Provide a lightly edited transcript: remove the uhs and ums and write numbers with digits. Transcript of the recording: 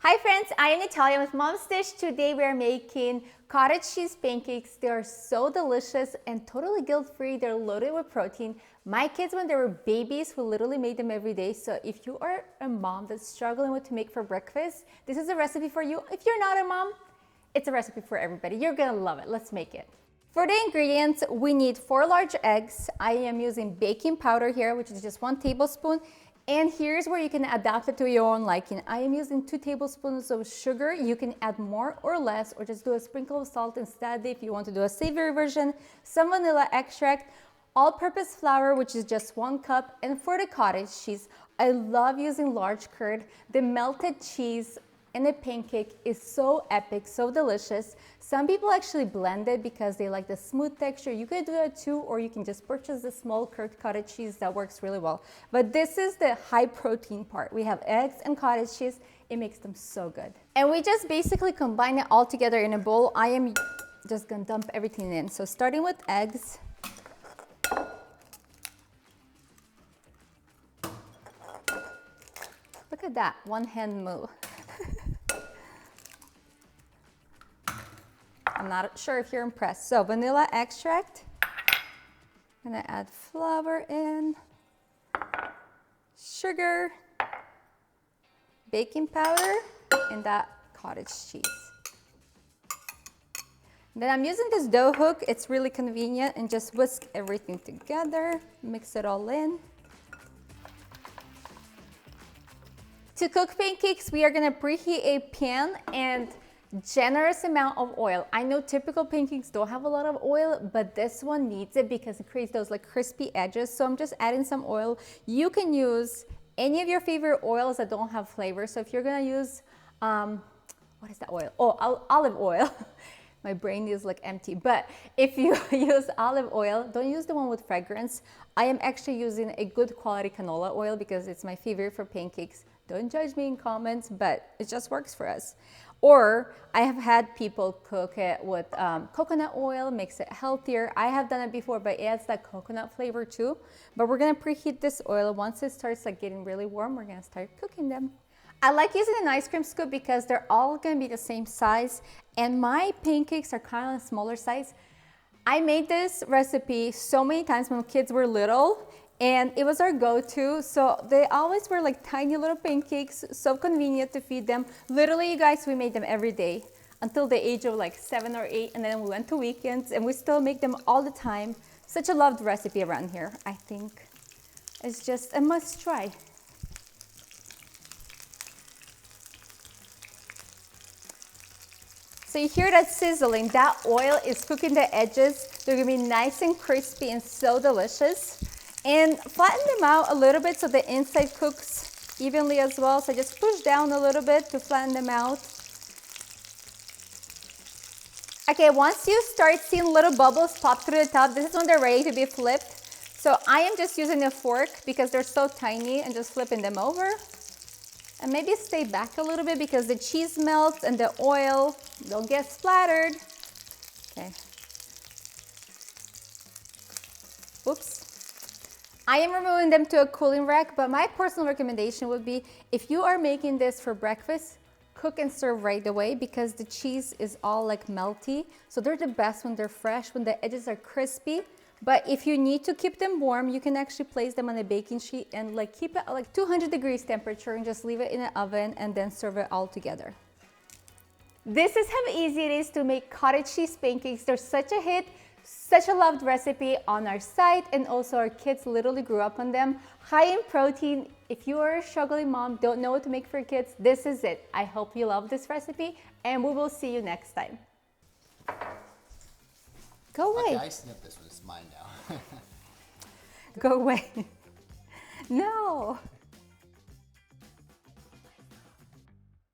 Hi friends, I am Natalia with Mom's Dish. Today we are making cottage cheese pancakes. They are so delicious and totally guilt-free. They're loaded with protein. My kids, when they were babies, we literally made them every day. So if you are a mom that's struggling with to make for breakfast, this is a recipe for you. If you're not a mom, it's a recipe for everybody. You're gonna love it. Let's make it. For the ingredients, we need 4 large eggs. I am using baking powder here, which is just 1 tablespoon. And here's where you can adapt it to your own liking. I am using 2 tablespoons of sugar. You can add more or less, or just do a sprinkle of salt instead if you want to do a savory version. Some vanilla extract, all-purpose flour, which is just 1 cup. And for the cottage cheese, I love using large curd. The melted cheese and the pancake is so epic, so delicious. Some people actually blend it because they like the smooth texture. You could do that too, or you can just purchase the small curd cottage cheese that works really well. But this is the high protein part. We have eggs and cottage cheese. It makes them so good. And we just basically combine it all together in a bowl. I am just gonna dump everything in. So starting with eggs. Look at that, one hand move. I'm not sure if you're impressed. So vanilla extract. I'm gonna add flour in, sugar, baking powder, and that cottage cheese. Then I'm using this dough hook. It's really convenient, and just whisk everything together, mix it all in. To cook pancakes, we are gonna preheat a pan and generous amount of oil. I know typical pancakes don't have a lot of oil, but this one needs it because it creates those like crispy edges. So I'm just adding some oil. You can use any of your favorite oils that don't have flavor. So if you're gonna use, what is that oil? Oh, olive oil. My brain is like empty, but if you use olive oil, don't use the one with fragrance. I am actually using a good quality canola oil because it's my favorite for pancakes. Don't judge me in comments, but it just works for us. Or I have had people cook it with coconut oil, makes it healthier. I have done it before, but it adds that coconut flavor too. But we're gonna preheat this oil. Once it starts like getting really warm, we're gonna start cooking them. I like using an ice cream scoop because they're all gonna be the same size, and my pancakes are kind of a smaller size. I made this recipe so many times when kids were little, and it was our go-to. So they always were like tiny little pancakes, so convenient to feed them. Literally, you guys, we made them every day until the age of like 7 or 8, and then we went to weekends, and we still make them all the time. Such a loved recipe around here. I think it's just a must try. So you hear that sizzling, that oil is cooking the edges. They're gonna be nice and crispy and so delicious. And flatten them out a little bit so the inside cooks evenly as well. So just push down a little bit to flatten them out. Okay, once you start seeing little bubbles pop through the top, this is when they're ready to be flipped. So I am just using a fork because they're so tiny and just flipping them over. And maybe stay back a little bit because the cheese melts and the oil don't get splattered. Okay. Oops. I am removing them to a cooling rack, but my personal recommendation would be if you are making this for breakfast, cook and serve right away because the cheese is all like melty. So they're the best when they're fresh, when the edges are crispy. But if you need to keep them warm, you can actually place them on a baking sheet and like keep it at like 200 degrees temperature and just leave it in the oven and then serve it all together. This is how easy it is to make cottage cheese pancakes. They're such a hit, such a loved recipe on our site, and also our kids literally grew up on them. High in protein. If you are a struggling mom, don't know what to make for your kids, this is it. I hope you love this recipe, and we will see you next time. Go away. Okay, I snipped this one. It's mine now. Go away. No.